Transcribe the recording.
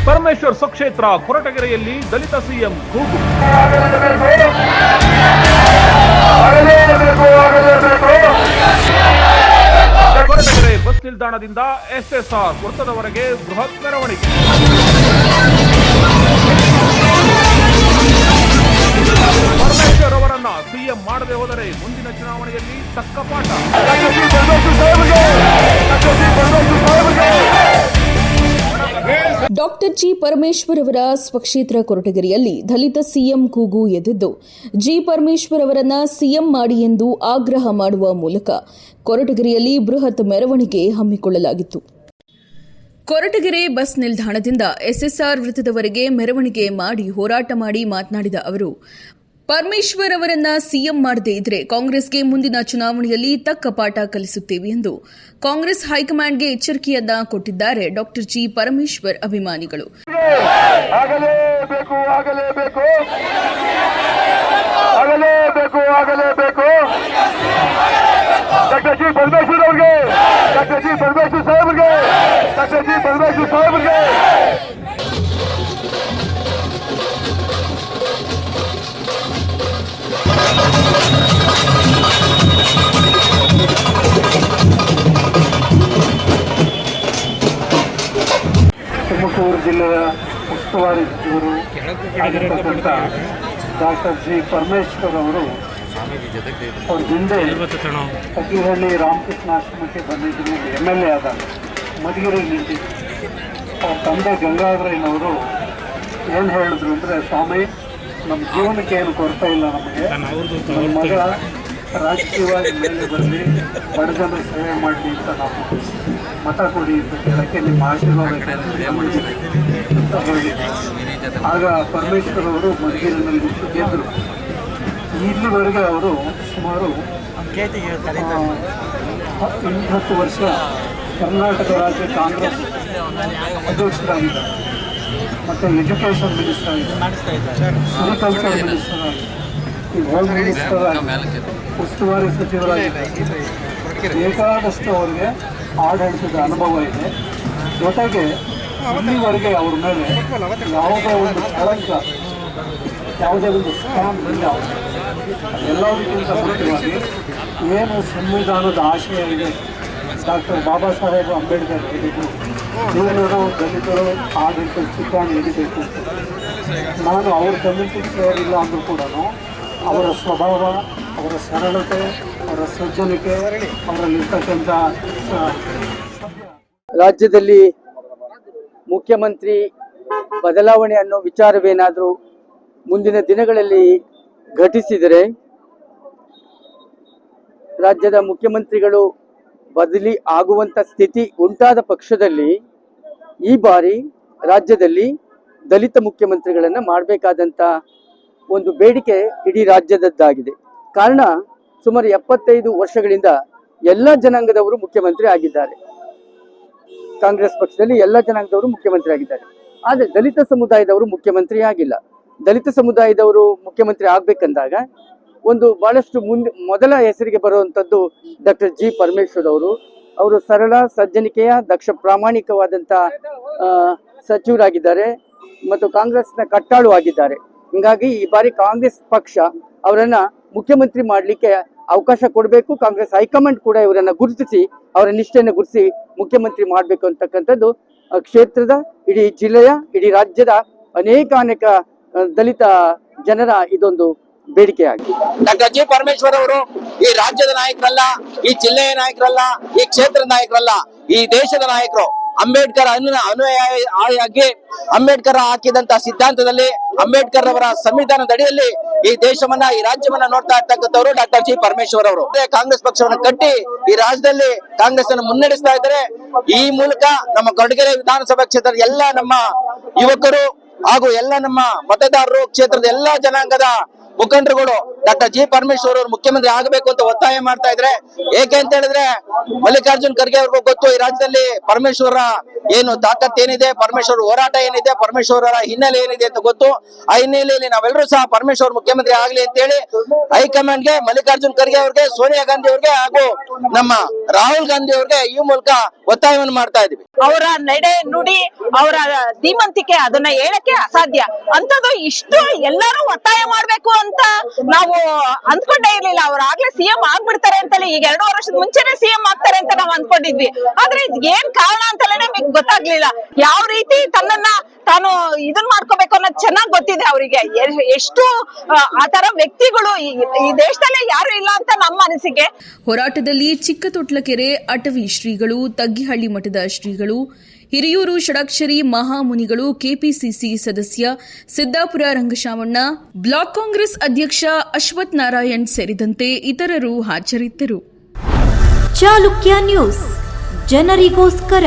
ಪರಮೇಶ್ವರ್ ಸ್ವಕ್ಷೇತ್ರ ಕೊರಟಗೆರೆಯಲ್ಲಿ ದಲಿತ CM ಕೂಗು. Koratagere bus ನಿಲ್ದಾಣದಿಂದ SSR ವೃತ್ತದವರೆಗೆ ಬೃಹತ್ ಮೆರವಣಿಗೆ. ಪರಮೇಶ್ವರ್ ಅವರನ್ನ ಸಿಎಂ ಮಾಡದೆ ಹೋದರೆ ಮುಂದಿನ ಚುನಾವಣೆಯಲ್ಲಿ ತಕ್ಕ ಪಾಠ. ಡಾಕ್ಟರ್ ಜಿ ಪರಮೇಶ್ವರ್ ಅವರ ಸ್ವಕ್ಷೇತ್ರ ಕೊರಟಗೆರೆಯಲ್ಲಿ ದಲಿತ ಸಿಎಂ ಕೂಗು ಎದ್ದಿದ್ದು, ಜಿ ಪರಮೇಶ್ವರ್ ಅವರನ್ನ ಸಿಎಂ ಮಾಡಿ ಎಂದು ಆಗ್ರಹ ಮಾಡುವ ಮೂಲಕ ಕೊರಟಗೆರೆಯಲ್ಲಿ ಬೃಹತ್ ಮೆರವಣಿಗೆ ಹಮ್ಮಿಕೊಳ್ಳಲಾಗಿತ್ತು. ಕೊರಟಗೆರೆ ಬಸ್ ನಿಲ್ದಾಣದಿಂದ ಎಸ್ಎಸ್ಆರ್ ವೃತ್ತದವರೆಗೆ ಮೆರವಣಿಗೆ ಮಾಡಿ ಹೋರಾಟ ಮಾಡಿ ಮಾತನಾಡಿದ ಅವರು, ಪರಮೇಶ್ವರ್ ಅವರನ್ನ ಸಿಎಂ ಮಾಡದೇ ಇದ್ರೆ ಕಾಂಗ್ರೆಸ್ಗೆ ಮುಂದಿನ ಚುನಾವಣೆಯಲ್ಲಿ ತಕ್ಕ ಪಾಠ ಕಲಿಸುತ್ತೇವೆ ಎಂದು ಕಾಂಗ್ರೆಸ್ ಹೈಕಮಾಂಡ್ಗೆ ಎಚ್ಚರಿಕೆಯನ್ನ ಕೊಟ್ಟಿದ್ದಾರೆ ಡಾಕ್ಟರ್ ಜಿ ಪರಮೇಶ್ವರ್ ಅಭಿಮಾನಿಗಳು. ಡಾಕ್ಟರ್ ಜಿ ಪರಮೇಶ್ವರ್ ಅವರಿಗೆ, ಡಾಕ್ಟರ್ ಜಿ ಪರಮೇಶ್ವರ್ ಸಾಹೇಬ್ರಿಗೆ, ಡಾಕ್ಟರ್ ಜಿ ಪರಮೇಶ್ವರ್ ಸಾಹೇಬ್ರಿಗೆ. ತುಮಕೂರು ಜಿಲ್ಲೆಯ ಉಸ್ತುವಾರಿ ಸಚಿವರು ಆಗಿರತಕ್ಕಂಥ ಡಾಕ್ಟರ್ ಜಿ ಪರಮೇಶ್ವರ್ ಅವರು ಅವ್ರ ಹಿಂದೆ ತಗ್ಗಿಹಳ್ಳಿ ರಾಮಕೃಷ್ಣಾಶ್ರಮಕ್ಕೆ ಬಂದಿದ್ದು MLA ಆದಾಗ ಮಧುಗಿರಿಗೆ ನಿಂತಿದ್ದು. ಅವ್ರ ತಂದೆ ಗಂಗಾಧರಯ್ಯನವರು ಏನು ಹೇಳಿದ್ರು ಅಂದರೆ, ಸ್ವಾಮಿ ನಮ್ಮ ಜೀವನಕ್ಕೆ ಏನು ಕೊರತೆ ಇಲ್ಲ, ನಮಗೆ ನಮ್ಮ ಮಗ ರಾಜಕೀಯವಾಗಿ ಮೇಲೆ ಬರಲಿ, ಬಡಜನ ಸೇವೆ ಮಾಡಲಿ ಅಂತ ನಾವು ಮತ ಕೊಡಿ ಅಂತ ಕೇಳೋಕ್ಕೆ ನಿಮ್ಮ ಆಶೀರ್ವಾದ ಅಂತ ಹೇಳಿದ್ರು. ಆಗ ಪರಮೇಶ್ವರ್ ಅವರು ಮಧುಗಿರಿನಲ್ಲಿ ಗೆದ್ದರು. ಇಲ್ಲಿವರೆಗೆ ಅವರು ಸುಮಾರು 20 ವರ್ಷ ಕರ್ನಾಟಕ ರಾಜ್ಯ ಕಾಂಗ್ರೆಸ್ ಅಧ್ಯಕ್ಷರಾಗಿದ್ದಾರೆ. ಮತ್ತು ಎಜುಕೇಷನ್ ಮಿನಿಸ್ಟರ್ ಆಗಿದ್ದಾರೆ, ಅಗ್ರಿಕಲ್ಚರ್ ಮಿನಿಸ್ಟರ್ ಆಗಿದ್ದಾರೆ, ಹೋಮ್ ಮಿನಿಸ್ಟರ್ ಆಗಿ, ಉಸ್ತುವಾರಿ ಸಚಿವರಾಗಿದ್ದಾರೆ. ಬೇಕಾದಷ್ಟು ಅವರಿಗೆ ಆಡಳಿತದ ಅನುಭವ ಇದೆ. ಜೊತೆಗೆ ಇಲ್ಲಿವರೆಗೆ ಅವ್ರ ಮೇಲೆ ಯಾವುದೇ ಒಂದು ಕಳಂಕ, ಯಾವುದೇ ಒಂದು ಸ್ಕ್ಯಾಮ್ ಇಲ್ಲ. ಎಲ್ಲದಕ್ಕಿಂತ ಮುಖ್ಯವಾಗಿ ಏನು ಸಂವಿಧಾನದ ಆಶಯ ಇದೆ, ಡಾಕ್ಟರ್ ಬಾಬಾ ಸಾಹೇಬ್ ಅಂಬೇಡ್ಕರ್ ಹೇಳಿದ್ರು, ದೇವರು ದಲಿತರು ಆಡಳಿತ ಚುಕ್ಕಾಣಿ ಹಿಡಿಬೇಕು. ನಾನು ಅವ್ರ ಕಮ್ಯುನಿಟಿಗೆ ಸೇರಿಲ್ಲ ಅಂದರೂ ಕೂಡ ಅವರ ಸ್ವಭಾವ, ಅವರ ಸರಳತೆ, ಅವರ ಸಜ್ಜನಿಕೆ, ಅವರಲ್ಲಿರ್ತಕ್ಕಂಥ ರಾಜ್ಯದಲ್ಲಿ ಮುಖ್ಯಮಂತ್ರಿ ಬದಲಾವಣೆ ಅನ್ನೋ ವಿಚಾರವೇನಾದರೂ ಮುಂದಿನ ದಿನಗಳಲ್ಲಿ ಘಟಿಸಿದರೆ, ರಾಜ್ಯದ ಮುಖ್ಯಮಂತ್ರಿಗಳು ಬದಲಿ ಆಗುವಂಥ ಸ್ಥಿತಿ ಉಂಟಾದ ಪಕ್ಷದಲ್ಲಿ ಈ ಬಾರಿ ರಾಜ್ಯದಲ್ಲಿ ದಲಿತ ಮುಖ್ಯಮಂತ್ರಿಗಳನ್ನು ಮಾಡಬೇಕಾದಂಥ ಒಂದು ಬೇಡಿಕೆ ಇಡೀ ರಾಜ್ಯದದ್ದಾಗಿದೆ. ಕಾರಣ, ಸುಮಾರು 75 ವರ್ಷಗಳಿಂದ ಎಲ್ಲ ಜನಾಂಗದವರು ಮುಖ್ಯಮಂತ್ರಿ ಆಗಿದ್ದಾರೆ. ಕಾಂಗ್ರೆಸ್ ಪಕ್ಷದಲ್ಲಿ ಎಲ್ಲ ಜನಾಂಗದವರು ಮುಖ್ಯಮಂತ್ರಿ ಆಗಿದ್ದಾರೆ. ಆದರೆ ದಲಿತ ಸಮುದಾಯದವರು ಮುಖ್ಯಮಂತ್ರಿ ಆಗಿಲ್ಲ. ದಲಿತ ಸಮುದಾಯದವರು ಮುಖ್ಯಮಂತ್ರಿ ಆಗ್ಬೇಕಂದಾಗ ಒಂದು ಬಹಳಷ್ಟು ಮೊದಲ ಹೆಸರಿಗೆ ಬರುವಂಥದ್ದು ಡಾಕ್ಟರ್ ಜಿ ಪರಮೇಶ್ವರ್ ಅವರು ಸರಳ ಸಜ್ಜನಿಕೆಯ ದಕ್ಷ ಪ್ರಾಮಾಣಿಕವಾದಂಥ ಸಚಿವರಾಗಿದ್ದಾರೆ ಮತ್ತು ಕಾಂಗ್ರೆಸ್ನ ಕಟ್ಟಾಳು ಆಗಿದ್ದಾರೆ. ಹೀಗಾಗಿ ಈ ಬಾರಿ ಕಾಂಗ್ರೆಸ್ ಪಕ್ಷ ಅವರನ್ನ ಮುಖ್ಯಮಂತ್ರಿ ಮಾಡಲಿಕ್ಕೆ ಅವಕಾಶ ಕೊಡಬೇಕು. ಕಾಂಗ್ರೆಸ್ ಹೈಕಮಾಂಡ್ ಕೂಡ ಇವರನ್ನ ಗುರುತಿಸಿ, ಅವರ ನಿಷ್ಠೆಯನ್ನು ಗುರುತಿಸಿ ಮುಖ್ಯಮಂತ್ರಿ ಮಾಡಬೇಕು ಅಂತಕ್ಕಂಥದ್ದು ಕ್ಷೇತ್ರದ, ಇಡೀ ಜಿಲ್ಲೆಯ, ಇಡೀ ರಾಜ್ಯದ ಅನೇಕ ದಲಿತ ಜನರ ಇದೊಂದು ಬೇಡಿಕೆಯಾಗಿದೆ. ಡಾಕ್ಟರ್ ಜಿ ಪರಮೇಶ್ವರ್ ಅವರು ಈ ರಾಜ್ಯದ ನಾಯಕರಲ್ಲ, ಈ ಜಿಲ್ಲೆಯ ನಾಯಕರಲ್ಲ, ಈ ಕ್ಷೇತ್ರದ ನಾಯಕರಲ್ಲ, ಈ ದೇಶದ ನಾಯಕರು. ಅಂಬೇಡ್ಕರ್ ಅನುಯಾಯಿಯಾಗಿ ಅಂಬೇಡ್ಕರ್ ಹಾಕಿದಂತ ಸಿದ್ಧಾಂತದಲ್ಲಿ, ಅಂಬೇಡ್ಕರ್ ಅವರ ಸಂವಿಧಾನದ ಅಡಿಯಲ್ಲಿ ಈ ದೇಶವನ್ನ, ಈ ರಾಜ್ಯವನ್ನ ನೋಡ್ತಾ ಇರ್ತಕ್ಕಂಥವ್ರು ಡಾಕ್ಟರ್ ಜಿ ಪರಮೇಶ್ವರ್ ಅವರು. ಕಾಂಗ್ರೆಸ್ ಪಕ್ಷವನ್ನು ಕಟ್ಟಿ ಈ ರಾಜ್ಯದಲ್ಲಿ ಕಾಂಗ್ರೆಸ್ ಅನ್ನು ಮುನ್ನಡೆಸ್ತಾ ಇದ್ದಾರೆ. ಈ ಮೂಲಕ ನಮ್ಮ ಕೊರಟಗೆರೆ ವಿಧಾನಸಭಾ ಕ್ಷೇತ್ರದ ಎಲ್ಲ ನಮ್ಮ ಯುವಕರು ಹಾಗೂ ಎಲ್ಲ ನಮ್ಮ ಮತದಾರರು, ಕ್ಷೇತ್ರದ ಎಲ್ಲಾ ಜನಾಂಗದ ಮುಖಂಡರುಗಳು ಡಾಕ್ಟರ್ ಜಿ ಪರಮೇಶ್ವರ್ ಅವರು ಮುಖ್ಯಮಂತ್ರಿ ಆಗಬೇಕು ಅಂತ ಒತ್ತಾಯ ಮಾಡ್ತಾ ಇದ್ರೆ. ಏಕೆ ಅಂತ ಹೇಳಿದ್ರೆ ಮಲ್ಲಿಕಾರ್ಜುನ್ ಖರ್ಗೆ ಅವ್ರಿಗೂ ಗೊತ್ತು ಈ ರಾಜ್ಯದಲ್ಲಿ ಪರಮೇಶ್ವರ ಏನು ತಾಕತ್ ಏನಿದೆ, ಪರಮೇಶ್ವರ್ ಹೋರಾಟ ಏನಿದೆ, ಪರಮೇಶ್ವರರ ಹಿನ್ನೆಲೆ ಏನಿದೆ ಅಂತ ಗೊತ್ತು. ಆ ಹಿನ್ನೆಲೆಯಲ್ಲಿ ನಾವೆಲ್ಲರೂ ಸಹ ಪರಮೇಶ್ವರ್ ಮುಖ್ಯಮಂತ್ರಿ ಆಗ್ಲಿ ಅಂತ ಹೇಳಿ ಹೈಕಮಾಂಡ್ ಗೆ, ಮಲ್ಲಿಕಾರ್ಜುನ್ ಖರ್ಗೆ ಅವ್ರಿಗೆ, ಸೋನಿಯಾ ಗಾಂಧಿ ಅವ್ರಿಗೆ ಹಾಗೂ ನಮ್ಮ ರಾಹುಲ್ ಗಾಂಧಿ ಅವ್ರಿಗೆ ಈ ಮೂಲಕ ಒತ್ತಾಯವನ್ನು ಮಾಡ್ತಾ ಇದೀವಿ. ಅವರ ನಡೆ ನುಡಿ, ಅವರ ಧೀಮಂತಿಕೆ ಅದನ್ನ ಹೇಳಕ್ಕೆ ಅಸಾಧ್ಯ. ಅಂತದ್ದು ಇಷ್ಟು ಎಲ್ಲರೂ ಒತ್ತಾಯ ಮಾಡ್ಬೇಕು ಅಂತ ನಾವು ಅಂದ್ಕೊಂಡೇ ಇರ್ಲಿಲ್ಲ. ಅವ್ರು ಆಗ್ಲೇ ಸಿಎಂ ಆಗ್ಬಿಡ್ತಾರೆ ಅಂತಲೇ, ಈಗ 2 ವರ್ಷದ ಮುಂಚೆನೆ ಸಿಎಂ ಆಗ್ತಾರೆ ಅಂತ ನಾವು ಅಂದ್ಕೊಂಡಿದ್ವಿ. ಆದ್ರೆ ಏನ್ ಕಾರಣ ಅಂತಲೇ ನಮಗೆ ಗೊತ್ತಾಗ್ಲಿಲ್ಲ. ಯಾವ ರೀತಿ ತನ್ನನ್ನ ತಾನು ಇದನ್ ಮಾಡ್ಕೋಬೇಕು ಅನ್ನೋದು ಚೆನ್ನಾಗಿ ಗೊತ್ತಿದೆ ಅವರಿಗೆ. ಎಷ್ಟು ಆತರ ವ್ಯಕ್ತಿಗಳು ಈ ದೇಶದಲ್ಲೇ ಯಾರು ಇಲ್ಲ ಅಂತ ನಮ್ಮ ಅನಿಸಿಕೆ. ಹೋರಾಟದಲ್ಲಿ ಚಿಕ್ಕತೊಟ್ಲಕೆರೆ ಅಟವಿ ಶ್ರೀಗಳು, ತಗ್ಗಿಹಳ್ಳಿ ಮಠದ ಶ್ರೀಗಳು, ಹಿರಿಯೂರು ಷಡಾಕ್ಷರಿ ಮಹಾಮುನಿಗಳು, ಕೆಪಿಸಿಸಿ ಸದಸ್ಯ ಸಿದ್ದಾಪುರ ರಂಗಶಾಮಣ್ಣ, ಬ್ಲಾಕ್ ಕಾಂಗ್ರೆಸ್ ಅಧ್ಯಕ್ಷ ಅಶ್ವಥ್ ನಾರಾಯಣ್ ಸೇರಿದಂತೆ ಇತರರು ಹಾಜರಿದ್ದರು. ಚಾಲುಕ್ಯ ನ್ಯೂಸ್, ಜನರಿಗೋಸ್ಕರ.